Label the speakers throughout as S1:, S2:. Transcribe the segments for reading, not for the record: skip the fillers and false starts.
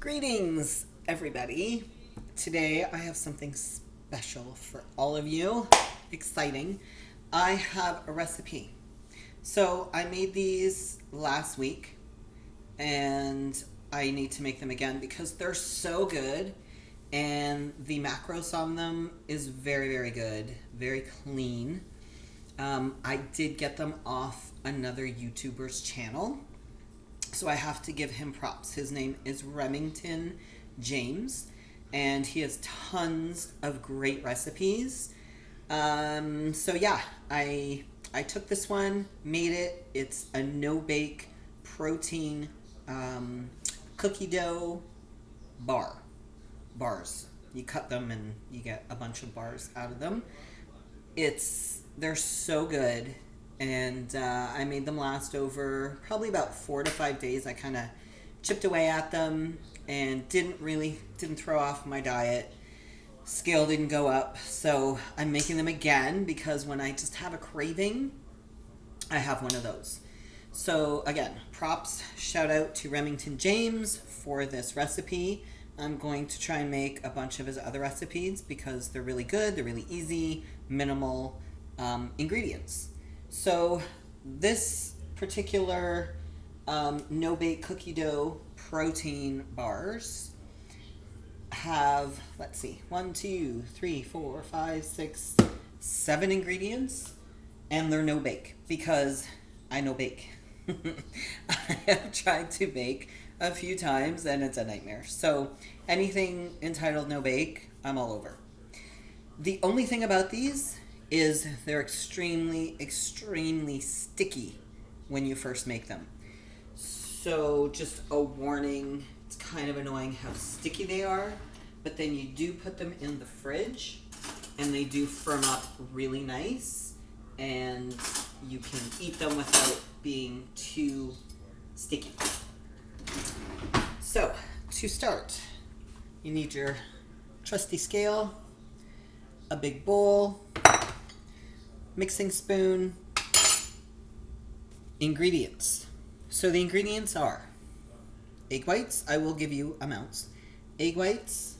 S1: Greetings, everybody. Today I have something special for all of you. Exciting. I have a recipe. So I made these last week and I need to make them again because they're so good and the macros on them is very, very good, very clean. I did get them off another YouTuber's channel. So I have to give him props. His name is Remington James, and he has tons of great recipes. So yeah, I took this one, made it. It's a no-bake protein cookie dough bars. You cut them and you get a bunch of bars out of them. They're so good. And I made them last over probably about 4 to 5 days. I kind of chipped away at them and didn't throw off my diet. Scale didn't go up. So I'm making them again because when I just have a craving, I have one of those. So again, props, shout out to Remington James for this recipe. I'm going to try and make a bunch of his other recipes because they're really good. They're really easy, minimal ingredients. So this particular no-bake cookie dough protein bars have, let's see, 1, 2, 3, 4, 5, 6, 7 ingredients, and they're no-bake because I no-bake. I have tried to bake a few times and it's a nightmare. So anything entitled no-bake, I'm all over. The only thing about these is they're extremely, extremely sticky when you first make them. So just a warning, it's kind of annoying how sticky they are, but then you do put them in the fridge and they do firm up really nice and you can eat them without being too sticky. So to start, you need your trusty scale, a big bowl, mixing spoon, ingredients. So the ingredients are egg whites. I will give you amounts. Egg whites,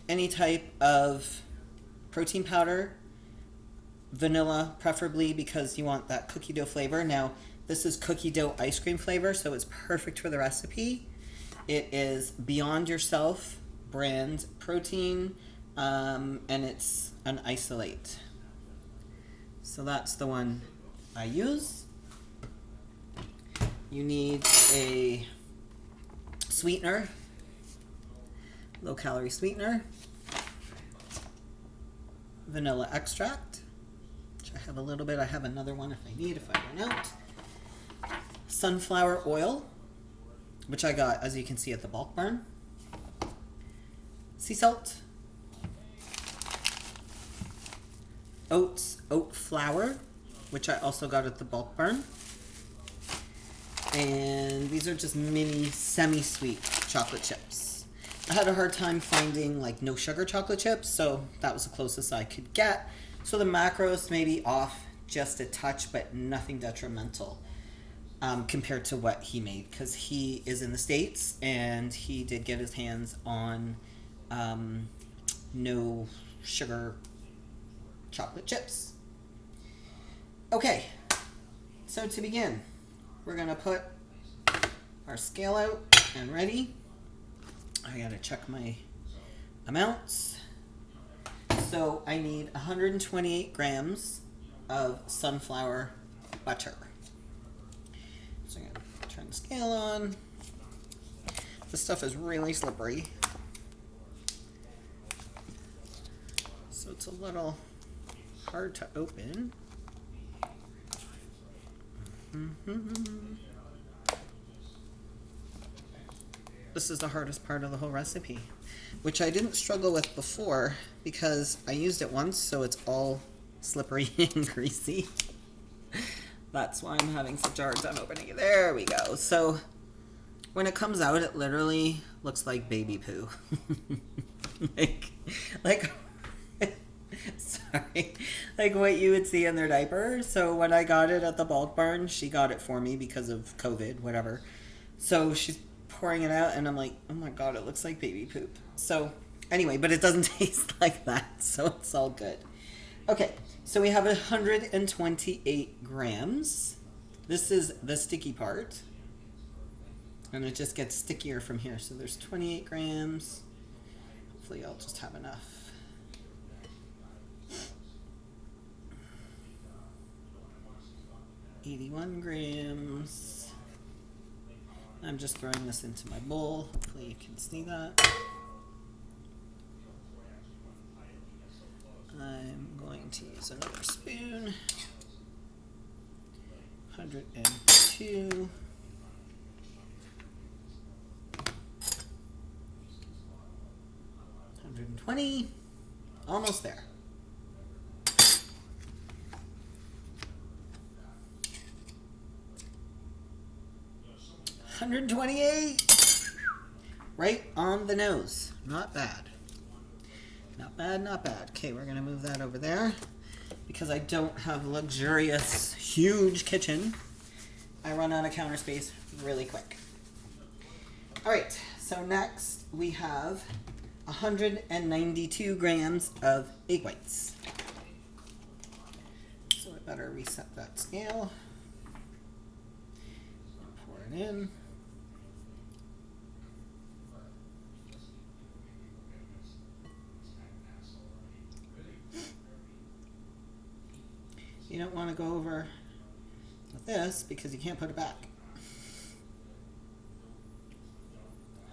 S1: any type of protein powder, vanilla preferably because you want that cookie dough flavor. Now this is cookie dough ice cream flavor, so it's perfect for the recipe. It is Beyond Yourself brand protein, and it's an isolate. So that's the one I use. You need a sweetener, low calorie sweetener, vanilla extract, which I have a little bit. I have another one if I run out. Sunflower oil, which I got, as you can see, at the bulk barn. Sea salt, oat flour, which I also got at the bulk barn. And these are just mini semi-sweet chocolate chips. I had a hard time finding like no sugar chocolate chips, so that was the closest I could get. So the macros may be off just a touch, but nothing detrimental compared to what he made, because he is in the States and he did get his hands on no sugar chocolate chips. Okay, so to begin, we're gonna put our scale out and ready. I gotta check my amounts. So I need 128 grams of sunflower butter. So I'm gonna turn the scale on. This stuff is really slippery, so it's a little hard to open. This is the hardest part of the whole recipe, which I didn't struggle with before because I used it once, so it's all slippery and greasy. That's why I'm having such a hard time opening it. There we go. So when it comes out, it literally looks like baby poo. like sorry, like what you would see in their diaper. So when I got it at the bulk barn, she got it for me because of COVID, whatever. So she's pouring it out, and I'm like, oh my god, it looks like baby poop. So anyway, but it doesn't taste like that, so it's all good. Okay, so we have 128 grams. This is the sticky part. And it just gets stickier from here. So there's 28 grams. Hopefully I'll just have enough. $81 grams. I'm just throwing this into my bowl. Hopefully you can see that. I'm going to use another spoon. 102. 120. Almost there. 128. Right on the nose. Not bad. Not bad, not bad. Okay, we're going to move that over there. Because I don't have luxurious, huge kitchen, I run out of counter space really quick. Alright, so next we have 192 grams of egg whites. So I better reset that scale. And pour it in. You don't want to go over with this because you can't put it back.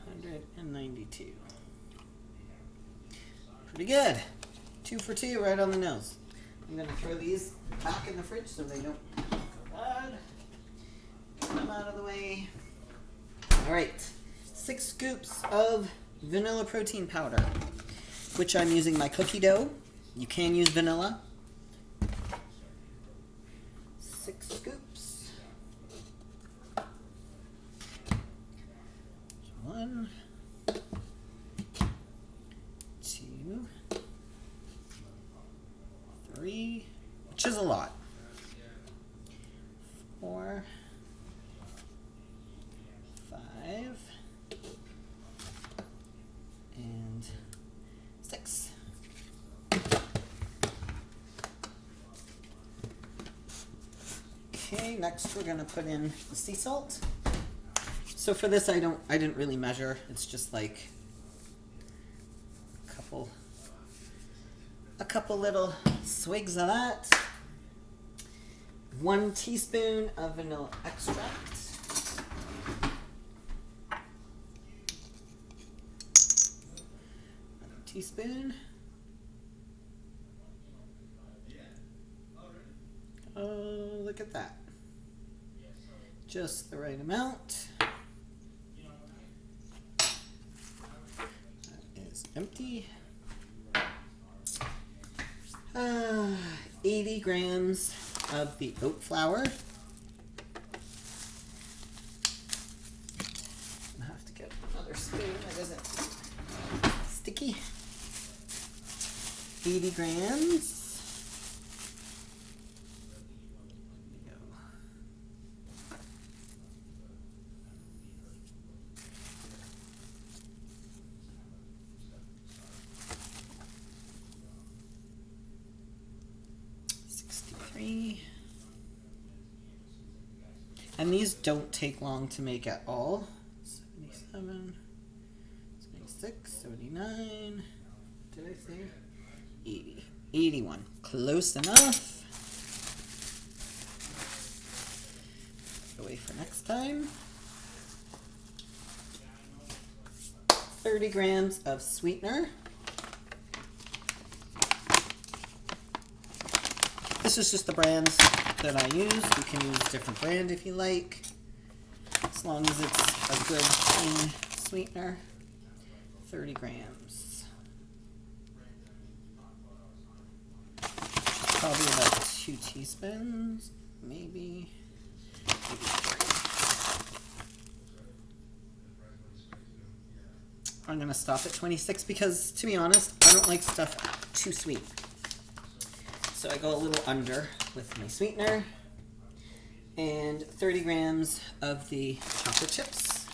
S1: 192. Pretty good. 2 for 2 right on the nose. I'm going to throw these back in the fridge so they don't go bad. Get them out of the way. Alright. 6 scoops of vanilla protein powder, which I'm using my cookie dough. You can use vanilla. 6 scoops. 1, 2, 3, which is a lot. 4, 5, and 6. Okay, next we're gonna put in the sea salt. So for this, I didn't really measure. It's just like a couple little swigs of that. 1 teaspoon of vanilla extract. 1 teaspoon. Oh, look at that. Just the right amount. That is empty. 80 grams of the oat flour. I have to get another spoon that isn't sticky. 80 grams. 63. And these don't take long to make at all. 77, 76, 79. Did I say 80? 81. Close enough. Away for next time. 30 grams of sweetener. This is just the brands that I use. You can use a different brand if you like, as long as it's a good clean sweetener. 30 grams. Probably about 2 teaspoons, maybe 3. I'm going to stop at 26 because, to be honest, I don't like stuff too sweet. So I go a little under with my sweetener. And 30 grams of the chocolate chips.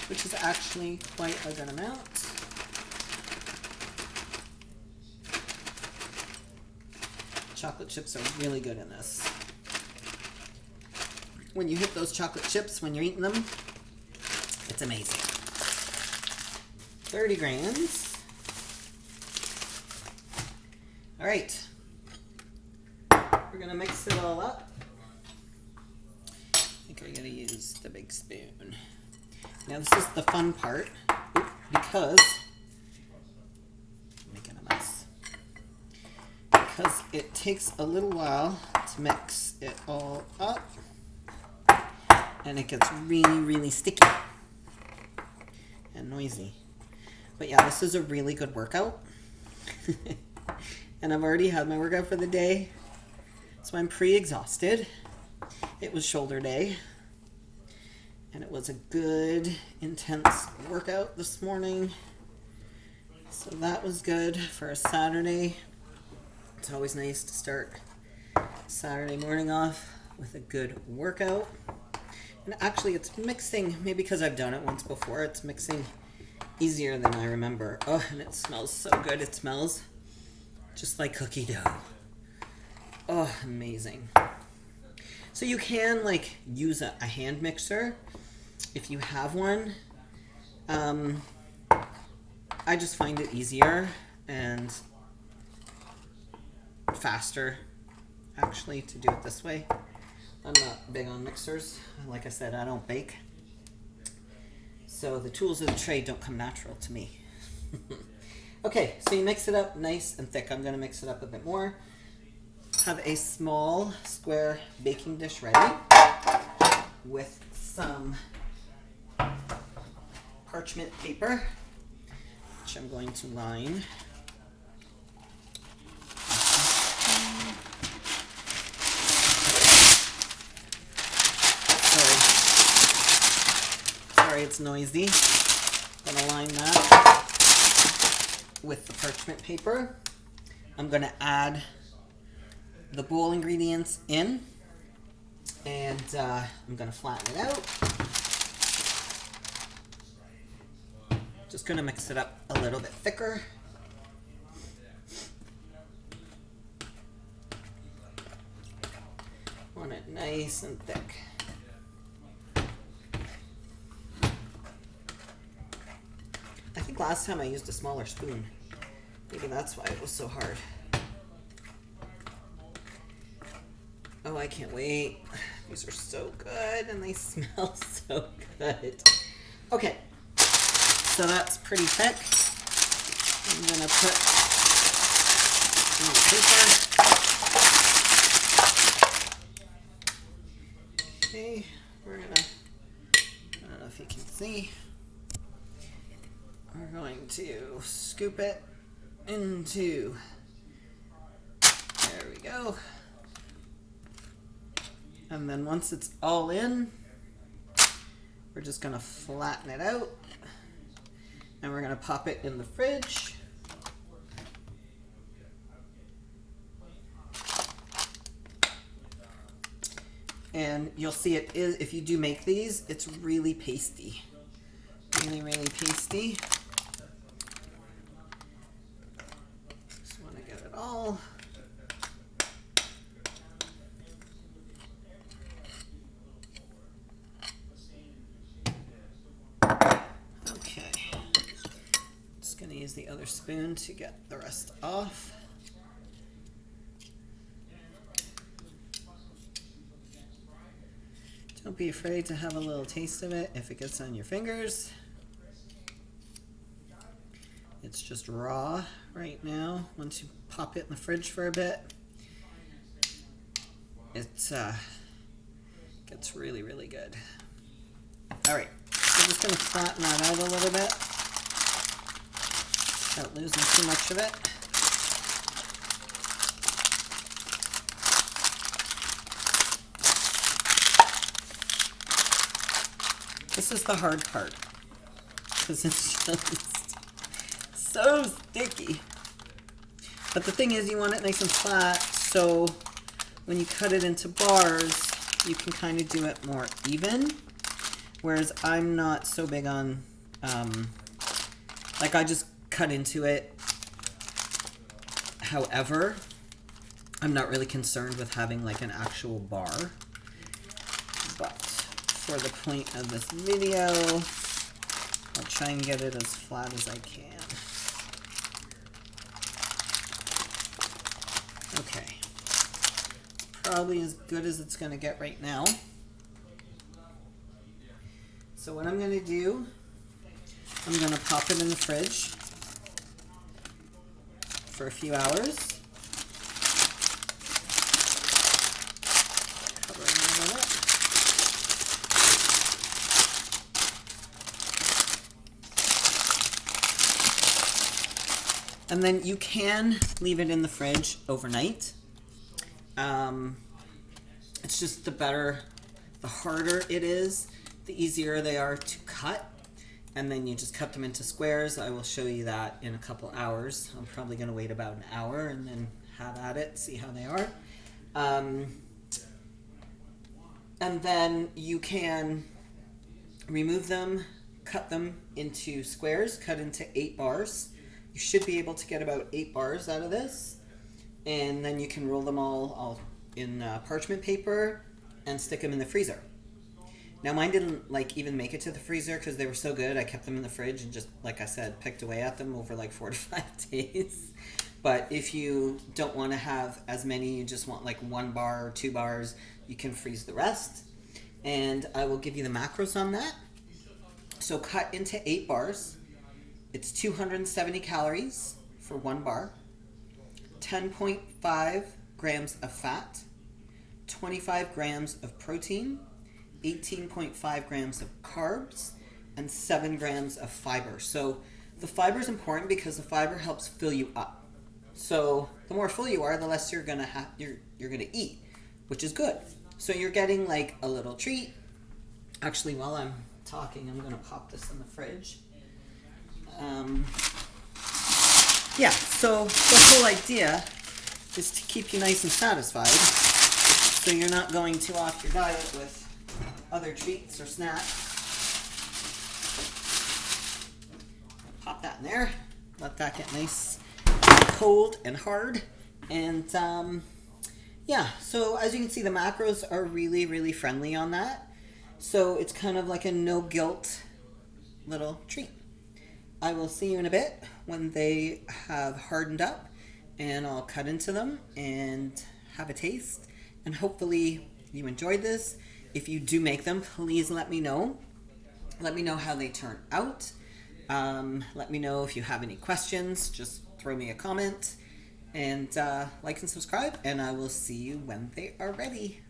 S1: which is actually quite a good amount. Chocolate chips are really good in this. When you hit those chocolate chips when you're eating them, it's amazing. 30 grams. All right. We're gonna mix it all up. I think I gotta use the big spoon. Now this is the fun part, because I'm making a mess. Because it takes a little while to mix it all up, and it gets really, really sticky and noisy. But yeah, this is a really good workout. And I've already had my workout for the day, so I'm pre-exhausted. It was shoulder day, and it was a good, intense workout this morning. So that was good for a Saturday. It's always nice to start Saturday morning off with a good workout. And actually it's mixing, maybe because I've done it once before, it's mixing easier than I remember. Oh, and it smells so good. It smells just like cookie dough. Oh, amazing. So you can like use a hand mixer if you have one. I just find it easier and faster actually to do it this way. I'm not big on mixers. Like I said, I don't bake. So the tools of the trade don't come natural to me. Okay, so you mix it up nice and thick. I'm going to mix it up a bit more. Have a small square baking dish ready with some parchment paper, which I'm going to line. Sorry, it's noisy. I'm going to line that with the parchment paper. I'm going to add the bowl ingredients in, and I'm going to flatten it out. Just going to mix it up a little bit thicker. Want it nice and thick. I think last time I used a smaller spoon. Maybe that's why it was so hard. Oh, I can't wait. These are so good and they smell so good. Okay, so that's pretty thick. I'm gonna put on the paper. Okay, we're gonna, I don't know if you can see, we're going to scoop it into, there we go. And then once it's all in, we're just gonna flatten it out and we're gonna pop it in the fridge. And you'll see it is, if you do make these, it's really pasty. Really, really pasty. Just wanna get it all. Use the other spoon to get the rest off. Don't be afraid to have a little taste of it if it gets on your fingers. It's just raw right now. Once you pop it in the fridge for a bit, it gets really, really good. All right, so I'm just going to flatten that out a little bit. Without losing too much of it. This is the hard part because it's just so sticky. But the thing is, you want it nice and flat, so when you cut it into bars, you can kind of do it more even. Whereas I'm not so big on, like I just cut into it. However, I'm not really concerned with having like an actual bar. But for the point of this video, I'll try and get it as flat as I can. Okay. Probably as good as it's going to get right now. So what I'm going to do, I'm going to pop it in the fridge for a few hours. Covering it up. And then you can leave it in the fridge overnight. It's just the harder it is, the easier they are to cut. And then you just cut them into squares. I will show you that in a couple hours. I'm probably going to wait about an hour and then have at it, see how they are. And then you can remove them, cut them into squares, cut into 8 bars. You should be able to get about 8 bars out of this. And then you can roll them all in parchment paper and stick them in the freezer. Now mine didn't like even make it to the freezer because they were so good. I kept them in the fridge and just, like I said, picked away at them over like 4 to 5 days. But if you don't want to have as many, you just want like 1 bar or 2 bars, you can freeze the rest. And I will give you the macros on that. So cut into 8 bars. It's 270 calories for 1 bar, 10.5 grams of fat, 25 grams of protein, 18.5 grams of carbs, and 7 grams of fiber. So the fiber is important because the fiber helps fill you up. So the more full you are, the less you're gonna eat, which is good. So you're getting like a little treat. Actually, while I'm talking, I'm gonna pop this in the fridge. Yeah, so the whole idea is to keep you nice and satisfied, so you're not going to off your diet with other treats or snacks. Pop that in there, let that get nice cold and hard. And yeah, so as you can see, the macros are really, really friendly on that. So it's kind of like a no guilt little treat. I will see you in a bit when they have hardened up, and I'll cut into them and have a taste. And hopefully you enjoyed this. If you do make them, please let me know. Let me know how they turn out. Let me know if you have any questions. Just throw me a comment. And like and subscribe, and I will see you when they are ready.